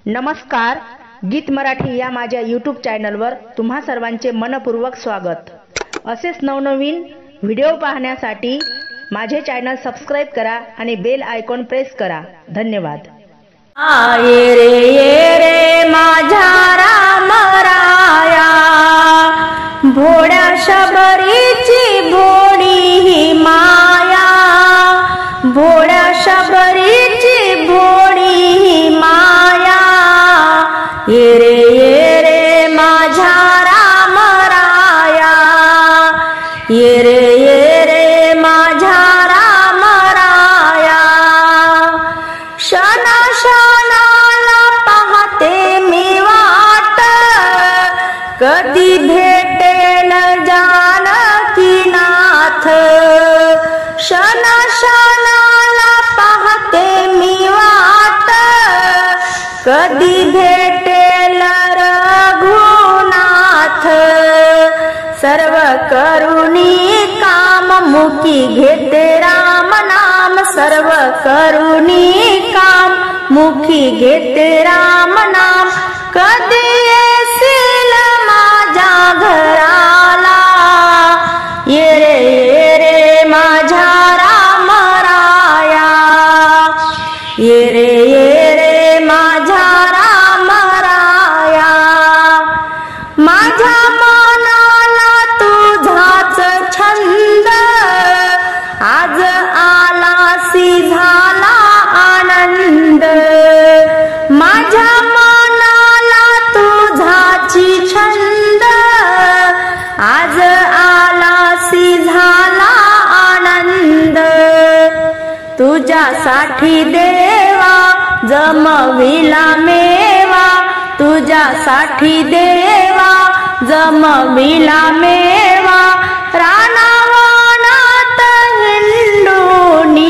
नमस्कार, गीत मराठी या माझ्या यूट्यूब चॅनलवर तुम्हा सर्वांचे मनपूर्वक स्वागत। असेच नवनवीन व्हिडिओ पाहण्यासाठी माझे चॅनल सबस्क्राइब करा आणि बेल आयकॉन प्रेस करा। धन्यवाद। ये रे माझा राम राया, भोळ्या शबरीची भोळी ही माया, भोळ्या शबरीची भोळी ही माया। ये रे माझा राम राया, ये रे माझा राम राया। शना शनाला पाहते मी वाट, कधी भेटेल जानकीनाथ। शना शनाला पाहते मी वाट, कधी भेटेल रघुनाथ। सर्व करुणी काम मुखी घेते राम नाम, सर्व करुणी काम मुखी घेते राम नाम। कधी येशील माझ्या घराला, ये रे माझा राम राया, ये रे माझा राम राया। माझ्या मनाला तुझाच छंद, आज आलासी झाला आनंद। माझ्या मनाला तुझाची छंद, आज आलासी झाला आनंद। तुझ्यासाठी देवा जमविला मेवा, तुझ्यासाठी देवा जमविला मेवा। रानावनात हिंडुनिया,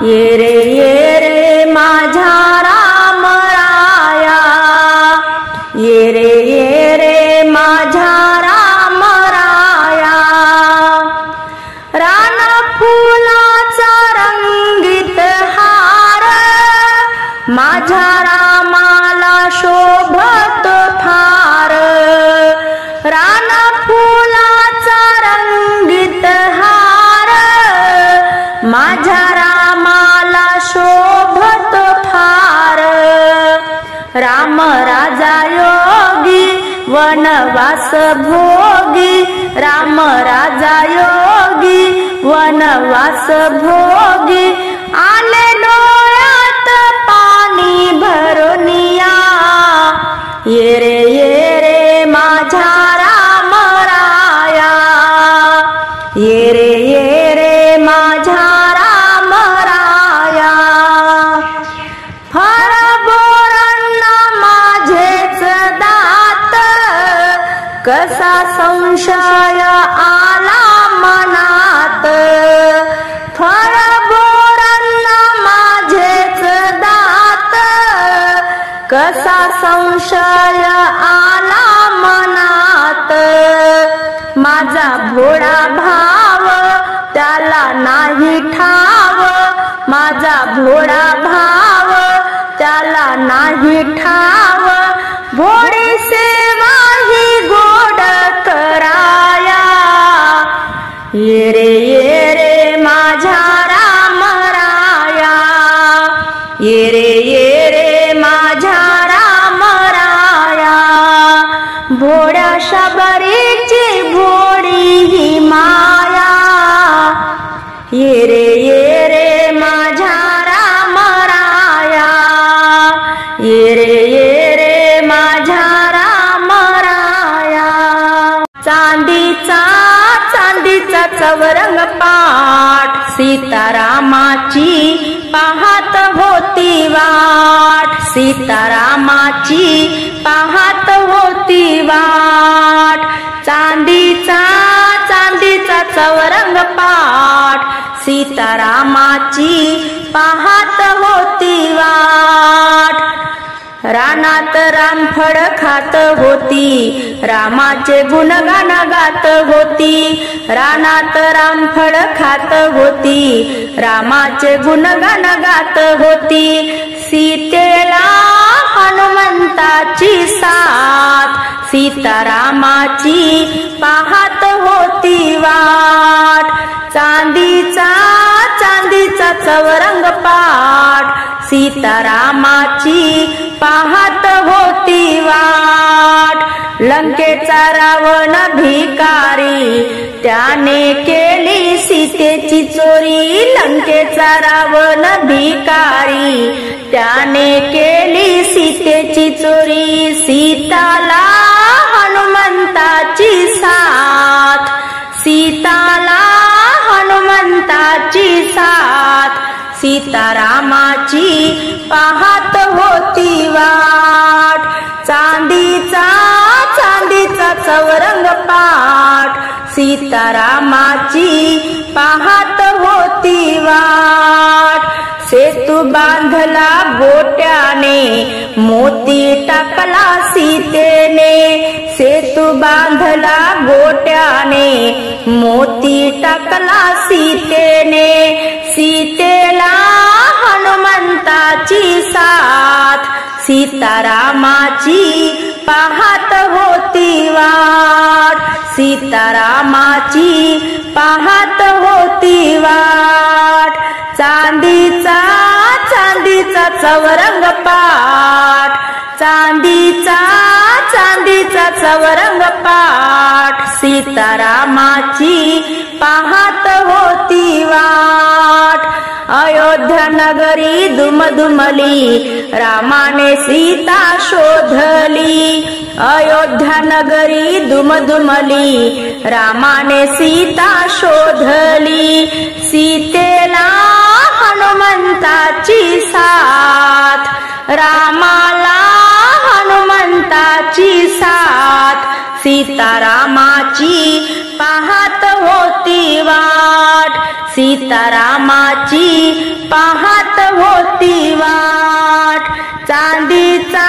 ये रे माझा राम राया, ये रे माझा राम राया। रान फुलाचा रंगीत हार, माझ्या रामाला शोभतो फार। रान फुलाचा रंगीत हार, माझ्या रामाला शोभतो फार। राम राजा योगी वनवास भोगी, राम राजा योगी वनवास भोगी। आले डोळ्यात पाणी भरुनिया, ये रे माझा राम राया, ये रे माझा राम राया। फळ बोरांना माझेच दात, कसा संशय आला मनात। फळ बोरांना माझेच दात, कसा संशय आला मनात। माझा भोळा भाव त्याला नाही ठाव, माझा भोळा भाव त्याला नाही ठाव। भोळी सेवा ही गोड कराया, ये रे माझा राम राया, ये रे माझा राम राया। भोळ्या शबरीची भोळी ही माया, ये रे माझा राम राया, ये रे माझा राम राया। चांदीचा चवरंग पाठ, सीतारामाची पाहत होती वाट, सीतारामाची पाहत होती वाट। चांदीचा चवरंग पाठ, सीतारामाची पाहत होती वाट। रानात रामफळ खात होती, रामाचे गुणगान गात होती। रानात रामफळ खात होती, रामाचे गुणगान गात होती। सीतेला सीतारामाची पाहत होती वाट, चांदीचा चौरंग पाट, सीतारामाची पाहत होती वाट. लंकेचा रावण भिकारी, त्याने केली सीतेची चोरी. लंकेचा रावण भिकारी, त्याने केली सीतेची चोरी. सीताला हनुमंताची साथ, सीताला हनुमंताची साथ, सीतारामाची पाहत होती वाट. चांदीचा चौरंग पाट, सीतारामाची पाहत होती वाट. सेतू बांधला गोट्याने, मोती टाकला सीतेने. सेतू बांधला गोट्याने, मोती टाकला सीतेने. सीतेला हनुमंताची साथ, सीतारामाची पाहत होती वाट. सीतारामाची पाहत होती वाट. चांदीचा चौरंग पाट, चांदीचा चौरंग पाट, सीतारामाची पाहत होती वाट. अयोध्या नगरी दुमदुमली, रामाने सीता शोधली. अयोध्या नगरी दुमदुमली, रामाने सीता शोधली. सीतेला हनुमंताची साथ, रामाला हनुमंताची साथ, सीतारामाची पाहत होती वाट. सीतारामाची पाहत होती वाट. चांदीचा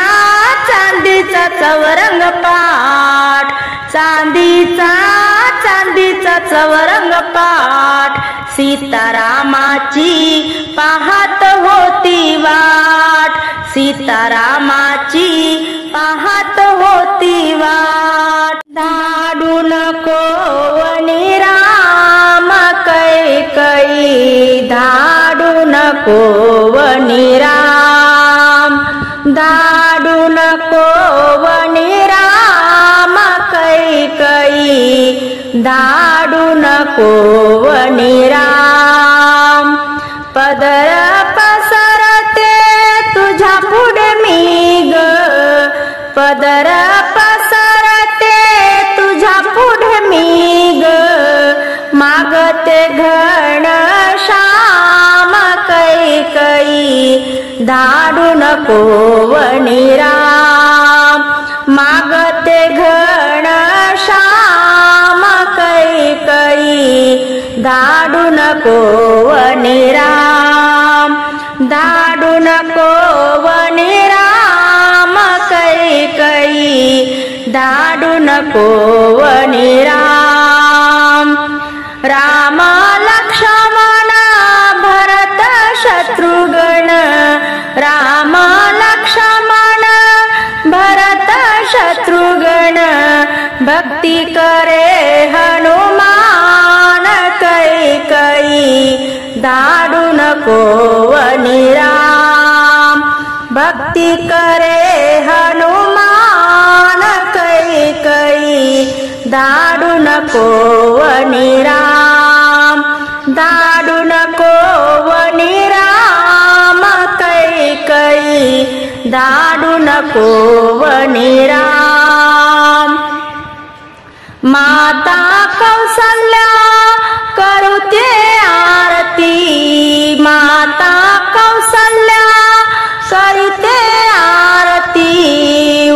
चौरंग पाट, चांदीचा चौरंग पाट, सीतारामाची पाहत होती वाट. सीतारामाची पाहत होती वाट. धाडू नको वनी राम कैकई, धाडू नको वनी राम. धाडू नको वनी राम कैकई, धाडू नको वनी राम. पदर पसरते तुझ्या पुढे मी ग, पदर पसरते तुझ्या पुढे मी ग. मागते घन श्याम कैकई, धाडू नको वनी राम. मागते घन श्याम कैकई, धाडू नको वनी राम. धाडू नको वनी राम कैकई, धाडू नको वनी राम. राम लक्ष्मण भरत शत्रुघ्न, राम लक्ष्मण भरत शत्रुघ्न. भक्ती करे हनुमान कैकई, धाडू नको वनी राम. भक्ती करे हनुमान कैकई, धाडू नको वनी राम. धाडू नको वनी राम कैकई, धाडू नको वनी राम. माता कौसल्या करुते आरती, माता कौसल्या करुते आरती.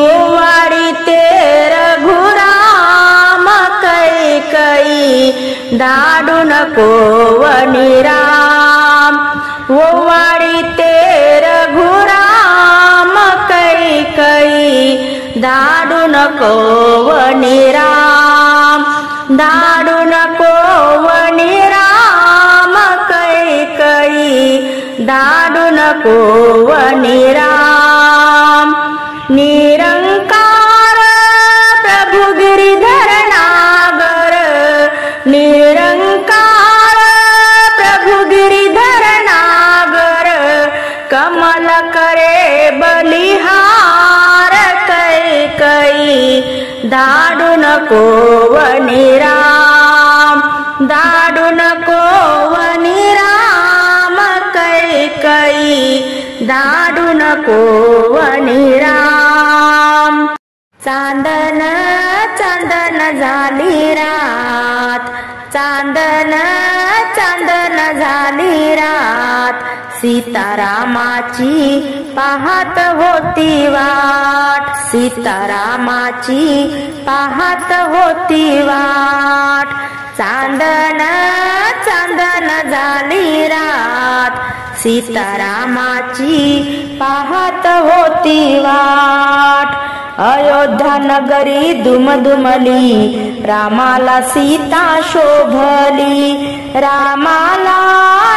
ओवाळीते रघुराम कैकई, धाडू नको वनी राम. ओवाळीते रघुराम कैकई, धाडू नको वनी राम. धाडू नको वनी राम कैकई, धाडू नको वनी राम. निरंकार प्रभु करे बलिहार कैकई धाडू नको वनी राम धाडू नको वनी राम कैकई धाडू नको वनी राम चांदन चांदन झाली रात चांदन चांदन झाली रात सीतारामाची पाहत होती वाट सीतारामाची पाहत होती वाट चांदन चांदन झाली रात सीतारामाची पाहत होती वाट अयोध्या नगरी दुमदुमली रामाला सीता शोभली रामाला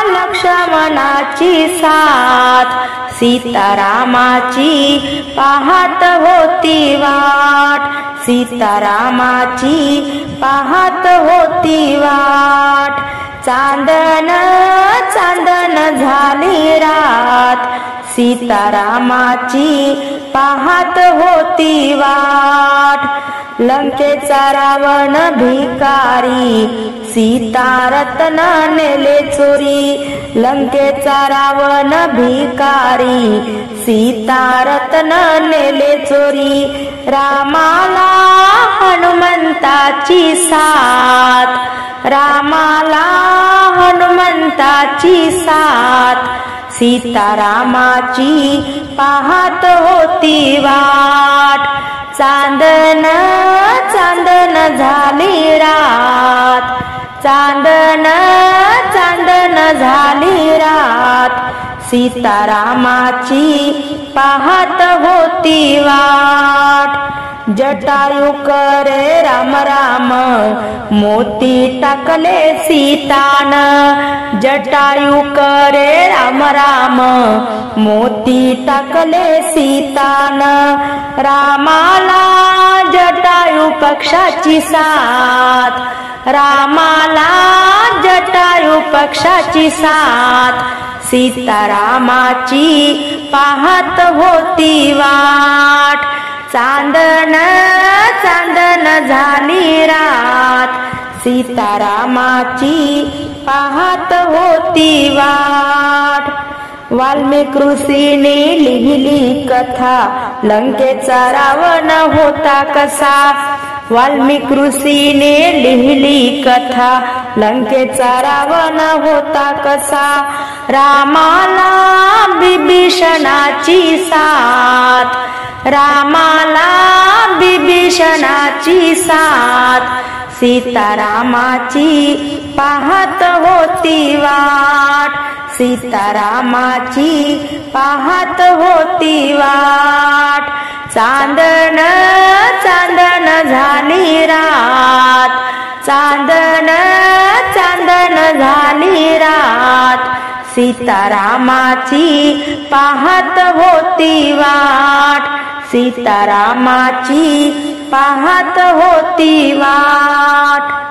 लक्ष्मणाची साथ सीतारामाची पाहत होती वाट सीतारामाची पाहत होती वाट चांदन चांदन झाली रात सीतारामाची पाहत होती वाट लंकेचा रावण भिकारी सीता रत्न नेले चोरी लंकेचा रावण भिकारी सीता रत्न नेले चोरी रामाला हनुमंताची साथ रामाला हनुमंताची साथ सीतारामाची पाहत होती वाट चांदन चांदन झाली रात चांदन चांदन झाली रात सीतारामाची पाहत होती वाट जटायू करे राम राम मोती टाकले सीतान जटायू करे राम राम मोती टाकले सीतान रामाला जटायू पक्षाची साथ रामाला जटायू पक्षाची साथ सीतारामाची पाहत होती वाट चांदन चांदन झाली रात सीतारामाची पाहत होती वाट वाल्मिकी ऋषीने लिहिली कथा लंकेचा रावण होता कसा वाल्मिकी ऋषीने लिहिली कथा लंकेचा रावण होता कसा रामाला विभीषणाची साथ रामाला विभीषणाची साथ सीतारामाची पाहत होती वाट सीतारामाची पाहत होती वाट चांदन चांदन झाली रात चांदन चांदन झाली रात सीतारामाची पाहत होती वाट सीतारामाची पाहत होती वाट।